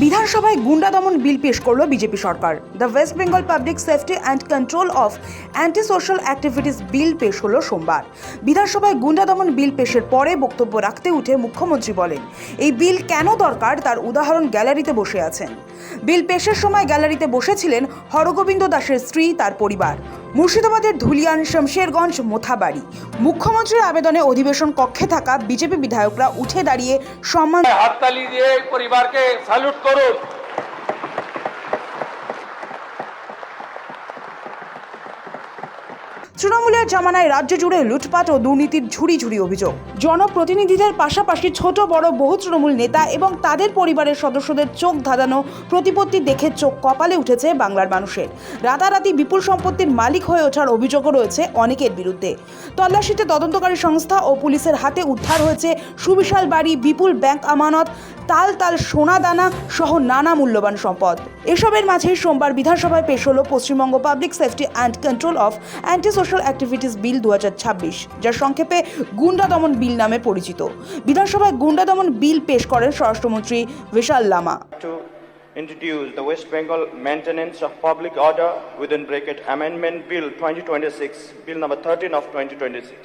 বিধানসভায় গুন্ডা দমন বিল পেশ করল বিজেপি সরকার। The West Bengal public safety and control of anti social activities bill পেশ হল সোমবার। বিধানসভায় গুন্ডা দমন বিল পেশের পরে বক্তব্য রাখতে উঠে মুখ্যমন্ত্রী বলেন, এই বিল কেন দরকার তার উদাহরণ গ্যালারিতে বসে আছেন। বিল পেশের সময় গ্যালারিতে বসেছিলেন হরগোবিন্দ দাসের স্ত্রী, তার পরিবার, মুর্শিদাবাদের ধুলিয়ান, শমশেরগঞ্জ, মোথাবাড়ি। মুখ্যমন্ত্রীর আবেদনে অধিবেশন কক্ষে থাকা বিজেপি বিধায়করা উঠে দাঁড়িয়ে সম্মান হাততালি দিয়ে পরিবারকে স্যালুট করুন। তৃণমূলের জামানায় রাজ্য জুড়ে লুটপাট ও দুর্নীতির ঝুড়ি ঝুড়ি অভিযোগ। জনপ্রতিনিধিদের পাশাপাশি ছোট বড় বহু তৃণমূল নেতা এবং তাদের পরিবারের সদস্যদের চোখ ধাঁধানো প্রতিপত্তি দেখে চোখ কপালে উঠেছে বাংলার মানুষের। রাতারাতি বিপুল সম্পত্তির মালিক হয়ে ওঠার অভিযোগও রয়েছে অনেকের বিরুদ্ধে। তল্লাশিতে তদন্তকারী সংস্থা ও পুলিশের হাতে উদ্ধার হয়েছে সুবিশাল বাড়ি, বিপুল ব্যাংক আমানত, তাল তাল সোনা দানা সহ নানা মূল্যবান সম্পদ। এসবের মাঝেই সোমবার বিধানসভায় পেশ হল Paschimbanga public safety and control of anti social activities bill 2026, যার সংক্ষেপে গুন্ডা দমন বিল নামে পরিচিত। বিধানসভায় গুন্ডা দমন বিল পেশ করেন স্বরাষ্ট্রমন্ত্রী বিশাল Lama. Introduce the West Bengal Maintenance of Public Order within bracket Amendment Bill 2026, Bill number 13 of 2026.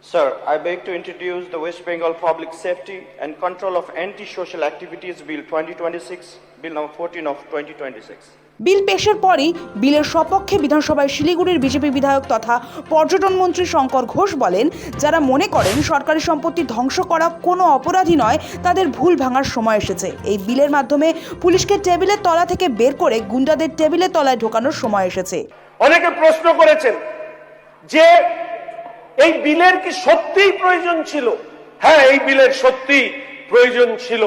Sir, I beg to introduce the West Bengal Public Safety and Control of Anti-Social Activities Bill 2026, Bill number 14 of 2026. বিল পেশের পরই বিলের সপক্ষে বিধানসভায় শিলিগুড়ির BJP বিধায়ক তথা পর্যটন মন্ত্রী শঙ্কর ঘোষ বলেন, যারা মনে করেন সরকারি সম্পত্তি ধ্বংস করা কোনো অপরাধী নয়, তাদের ভুল ভাঙার সময় এসেছে। এই বিলের মাধ্যমে পুলিশকে টেবিলের তলা থেকে বের করে গুন্ডাদের টেবিলের তলায় ঢোকানোর সময় এসেছে। অনেকে প্রশ্ন করেছেন যে এই বিলের কি সত্যিই প্রয়োজন ছিল? হ্যাঁ, এই বিলের সত্যি প্রয়োজন ছিল।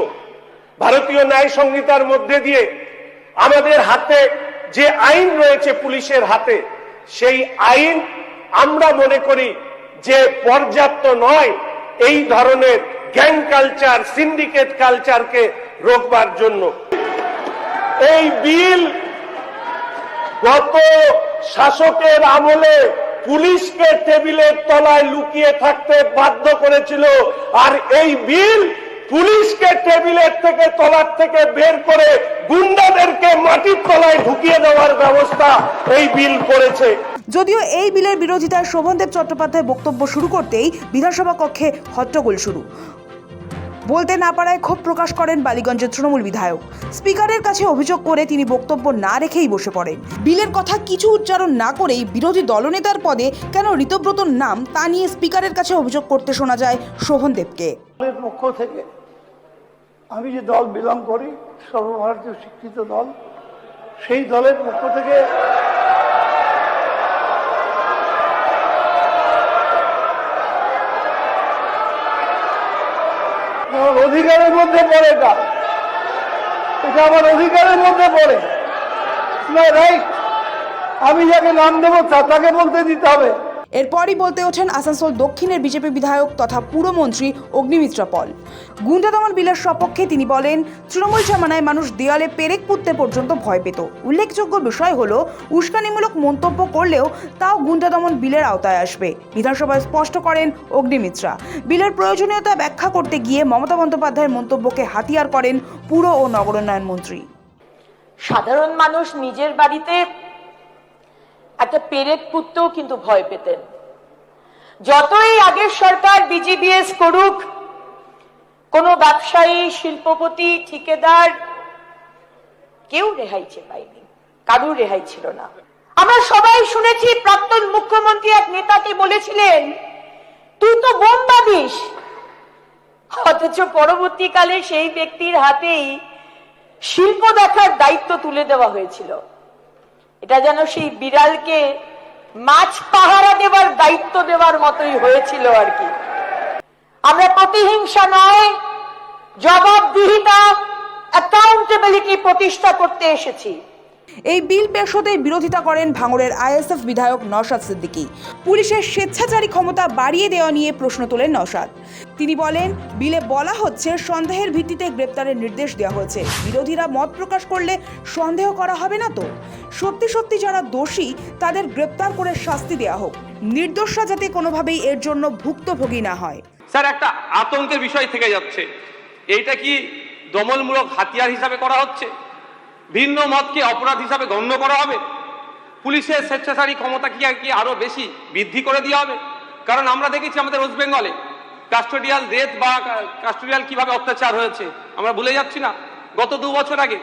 ভারতীয় ন্যায় সংহিতার মধ্যে দিয়ে আমাদের হাতে যে আইন রয়েছে পুলিশের হাতে, সেই আইন আমরা মনে করি যে পর্যাপ্ত নয় এই ধরনের গ্যাং কালচার, সিন্ডিকেট কালচারকে রোকবার জন্য। এই বিল গত শাসকের আমলে পুলিশকে টেবিলের তলায় লুকিয়ে থাকতে বাধ্য করেছিল, আর এই বিল পুলিশকে টেবিলের থেকে তলার থেকে বের করে গুন্ডাদেরকে মাটির তলায় ঢুকিয়ে দেওয়ার ব্যবস্থা এই বিল করেছে। যদিও এই বিলের বিরোধিতায় শোভনদেব চট্টোপাধ্যায় বক্তব্য শুরু করতেই বিধানসভা কক্ষে হট্টগোল শুরু। বলতে না পারায় ক্ষোভ প্রকাশ করেন বালিগঞ্জের তৃণমূল বিধায়ক। স্পিকারের কাছে অভিযোগ করে তিনি বক্তব্য না রেখেই বসে পড়েন। বিলের কথা কিছু উচ্চারণ না করেই বিরোধী দলনেতার পদে কেন ঋতব্রতর নাম তা নিয়ে স্পিকারের কাছে অভিযোগ করতে শোনা যায় শোভনদেবকে। পক্ষ থেকে আমি যে দল বিলং করি, সর্বভারতীয় স্বীকৃত দল, সেই দলের পক্ষ থেকে অধিকারের মধ্যে পড়ে, এটা আমার অধিকারের মধ্যে পড়ে। রাইট, আমি যাকে নাম দেবো তাকে বলতে দিতে হবে। এরপরই বলতে ওঠেন আসানসোল দক্ষিণের বিজেপি বিধায়ক তথা পুরমন্ত্রী অগ্নিমিত্রা পল। গুন্ডা দমন বিলের সপক্ষে তিনি বলেন, তৃণমূল জামানায় মানুষ দেয়ালে পেরেক পুঁততে পর্যন্ত ভয় পেত। উল্লেখযোগ্য বিষয় হলো, উস্কানিমূলক মন্তব্য করলেও তাও গুন্ডা দমন বিলের আওতায় আসবে। বিধানসভায় স্পষ্ট করেন অগ্নিমিত্রা। বিলের প্রয়োজনীয়তা ব্যাখ্যা করতে গিয়ে মমতা বন্দ্যোপাধ্যায়ের মন্তব্যকে হাতিয়ার করেন পুর ও নগরোন্নয়ন মন্ত্রী। সাধারণ মানুষ নিজের বাড়িতে একটা পেরেক পুঁততেও কিন্তু ভয় পেতেন। যতই আগের সরকার বিজিবিএস করুক, কোন ব্যবসায়ী, শিল্পপতি, ঠিকাদার কেউ রেহাই পায়নি, কারুর রেহাই ছিল না। আমরা সবাই শুনেছি প্রাক্তন মুখ্যমন্ত্রী এক নেতাকে বলেছিলেন, তুই তো বোম বাঁধিস, অথচ পরবর্তীকালে সেই ব্যক্তির হাতেই শিল্প দেখার দায়িত্ব তুলে দেওয়া হয়েছিল। এটা যেন সেই বিড়ালকে মাছ পাহারা দেবার দায়িত্ব দেওয়ার মতোই হয়েছিল আর কি। আমরা প্রতিহিংসা নয়, জবাবদিহিতা, অ্যাকাউন্টেবিলিটি প্রতিষ্ঠা করতে এসেছি। এই বিল পেশ হতেই বিরোধিতা করেন ভাঙড়ের আইএসএফ বিধায়ক নওশাদ সিদ্দিকী। পুলিশের স্বেচ্ছাচারী ক্ষমতা বাড়িয়ে দেওয়া নিয়ে প্রশ্ন তোলেন নওশাদ। তিনি বলেন, বিলে বলা হচ্ছে সন্দেহের ভিত্তিতে গ্রেপ্তারের নির্দেশ দেওয়া হয়েছে। বিরোধীরা মত প্রকাশ করলে সন্দেহ করা হবে না তো? সত্যি সত্যি যারা দোষী তাদের গ্রেপ্তার করে শাস্তি দেওয়া হোক, নির্দোষরা যাতে কোনোভাবেই এর জন্য ভুক্তভোগী না হয়। স্যার, একটা আতঙ্কের বিষয় থেকে যাচ্ছে। এইটা কি দমনমূলক হাতিয়ার হিসাবে করা হচ্ছে, ভিন্ন মতকে অপরাধ হিসাবে গণ্য করা হবে, পুলিশের স্বেচ্ছাচারী ক্ষমতা কি আরো বেশি বৃদ্ধি করে দেওয়া হবে। কারণ আমরা দেখেছি আমাদের ওয়েস্ট বেঙ্গলে কাস্টোডিয়াল ডেথ বা কাস্টোডিয়াল কিভাবে অত্যাচার হয়েছে আমরা ভুলে যাচ্ছি না। গত 2 বছর আগে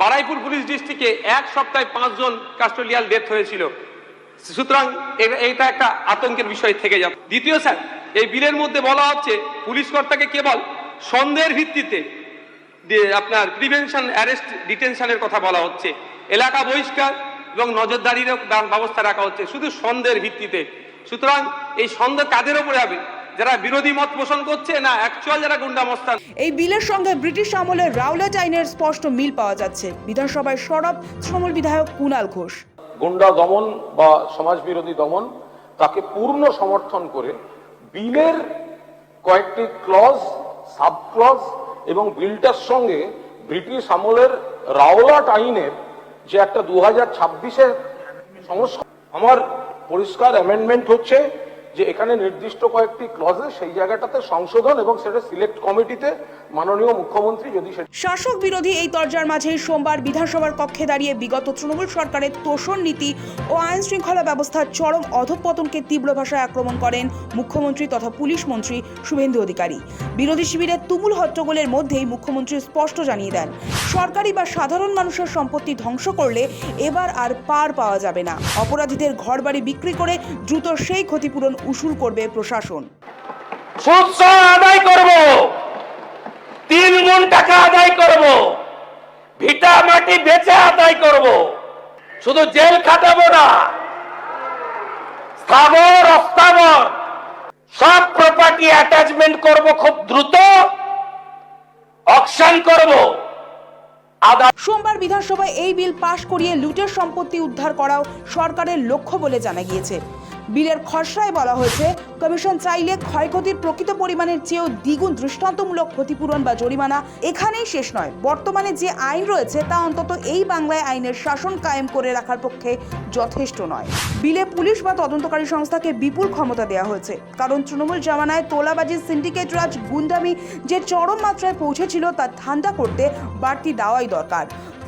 বারুইপুর পুলিশ ডিস্ট্রিক্টে এক সপ্তাহে 5 জন কাস্টোডিয়াল ডেথ হয়েছিল। সুতরাং এটা একটা আতঙ্কের বিষয় থেকে যাবে। দ্বিতীয় স্যার, এই বিলের মধ্যে বলা হচ্ছে পুলিশ কর্তাকে কেবল সন্দেহের ভিত্তিতে আপনার প্রিভেনশন, অ্যারেস্ট, ডিটেনশনের কথা বলা হচ্ছে, এলাকা বহিষ্কার এবং নজরদারির ব্যবস্থা রাখা হচ্ছে শুধু সন্দেহের ভিত্তিতে। সুতরাং এই সন্দেহ কাদের উপরে হবে? যারা বিরোধী মত পোষণ করছে, না অ্যাকচুয়াল যারা গুন্ডা মস্তান? এই বিলের সঙ্গে ব্রিটিশ আমলের রাউলেট আইনের স্পষ্ট মিল পাওয়া যাচ্ছে। বিধানসভায় সরব তৃণমূল বিধায়ক কুণাল ঘোষ। গুন্ডা দমন বা সমাজ বিরোধী দমন তাকে পূর্ণ সমর্থন করে বিলের কয়েকটি ক্লজ, সাব ক্লজ এবং বিলটার সঙ্গে ব্রিটিশ আমলের রাওলাট আইনের যে একটা 2026-এর সংস্কার, আমার পরিষ্কার অ্যামেন্ডমেন্ট হচ্ছে যে এখানে নির্দিষ্ট কয়েকটি ক্লজে সেই জায়গাটাতে সংশোধন এবং সেটা সিলেক্ট কমিটিতে মাননীয় মুখ্যমন্ত্রী যদি শাসক বিরোধী এই তরজার মাঝেই সোমবার বিধানসভার কক্ষে দাঁড়িয়ে বিগত তৃণমূল সরকারের তোষণ নীতি ও আইন শৃঙ্খলা ব্যবস্থার চরম অধঃপতনকে তীব্র ভাষায় আক্রমণ করেন মুখ্যমন্ত্রী তথা পুলিশ মন্ত্রী শুভেন্দু অধিকারী। বিরোধী শিবিরের তুমুল হট্টগোলের মধ্যেই মুখ্যমন্ত্রী স্পষ্ট জানিয়ে দেন, সরকারি বা সাধারণ মানুষের সম্পত্তি ধ্বংস করলে এবার আর পার পাওয়া যাবে না। অপরাধীদের ঘরবাড়ি বিক্রি করে দ্রুত সেই ক্ষতিপূরণ উসুল করবে প্রশাসন। সুদ আদায় করব, 3 গুণ টাকা আদায় করব, ভিটা মাটি বেচে আদায় করব, শুধু জেল খাটাবো না, স্থাবর অস্থাবর সব প্রপার্টি অ্যাটাচমেন্ট করব, খুব দ্রুত অকশন করব। সোমবার বিধানসভায় এই বিল পাশ করিয়ে লুটের সম্পত্তি উদ্ধার করাও সরকারের লক্ষ্য বলে জানা গিয়েছে। বিলের খসড়ায় বলা হয়েছে, কমিশন চাইলে ক্ষয়ক্ষতির প্রকৃত পরিমাণের চেয়েও দ্বিগুণ দৃষ্টান্তমূলক ক্ষতিপূরণ বা জরিমানা। এখানেই শেষ নয়, বর্তমানে যে আইন রয়েছে তা অন্তত এই বাংলায় আইনের শাসন কায়েম করে রাখার পক্ষে যথেষ্ট নয়। বিলে পুলিশ বা তদন্তকারী সংস্থাকে বিপুল ক্ষমতা দেওয়া হয়েছে, কারণ তৃণমূল জামানায় তোলাবাজি, সিন্ডিকেট রাজ, গুন্ডামি যে চরম মাত্রায় পৌঁছেছিল তা ঠান্ডা করতে বাড়তি দাওয়াই দরকার।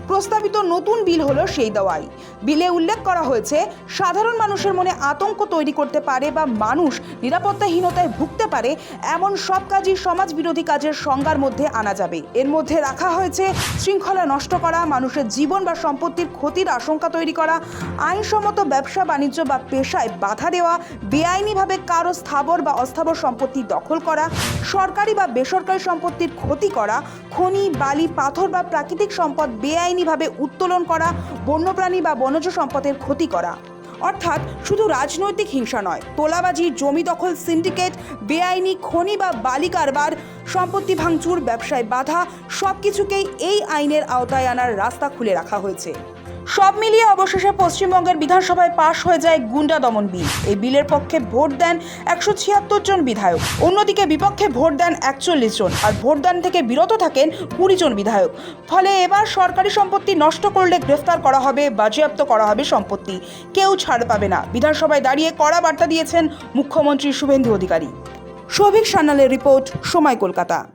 প্রস্তাবিত নতুন বিল হলো সেই দাওয়াই। বিলে উল্লেখ করা হয়েছে, সাধারণ মানুষের মনে আতঙ্ক তৈরি করতে পারে বা মানুষ নিরাপত্তাহীনতায় ভুগতে পারে এমন সব কাজই সমাজ বিরোধী কাজের সংজ্ঞার মধ্যে আনা যাবে। এর মধ্যে রাখা হয়েছে শৃঙ্খলা নষ্ট করা, মানুষের জীবন বা সম্পত্তির ক্ষতির আশঙ্কা তৈরি করা, আইনসম্মত ব্যবসা বাণিজ্য বা পেশায় বাধা দেওয়া, বেআইনিভাবে কারো স্থাবর বা অস্থাবর সম্পত্তি দখল করা, সরকারি বা বেসরকারি সম্পত্তির ক্ষতি করা, খনি, বালি, পাথর বা প্রাকৃতিক সম্পদ বেআইনিভাবে উত্তোলন করা, বন্যপ্রাণী বা বনজ সম্পদের ক্ষতি করা। অর্থাৎ শুধু রাজনৈতিক হিংসা নয়, তোলাবাজি, জমি দখল, সিন্ডিকেট, বেআইনি খনি বা বালি কারবার, সম্পত্তি ভাঙচুর, ব্যবসায় বাধা সবকিছুকেই এই আইনের আওতায় আনার রাস্তা খুলে রাখা হয়েছে। সব মিলিয়ে অবশেষে পশ্চিমবঙ্গের বিধানসভায় পাশ হয়ে যায় গুন্ডা দমন বিল। এই বিলের পক্ষে ভোট দেন 176 জন বিধায়ক, অন্যদিকে বিপক্ষে ভোট দেন 41 জন, আর ভোটদান থেকে বিরত থাকেন 20 জন বিধায়ক। ফলে এবার সরকারি সম্পত্তি নষ্ট করলে গ্রেফতার করা হবে, বাজেয়াপ্ত করা হবে সম্পত্তি, কেউ ছাড় পাবে না। বিধানসভায় দাঁড়িয়ে কড়া বার্তা দিয়েছেন মুখ্যমন্ত্রী শুভেন্দু অধিকারী। সৌভিক সান্যালের রিপোর্ট, সময় কলকাতা।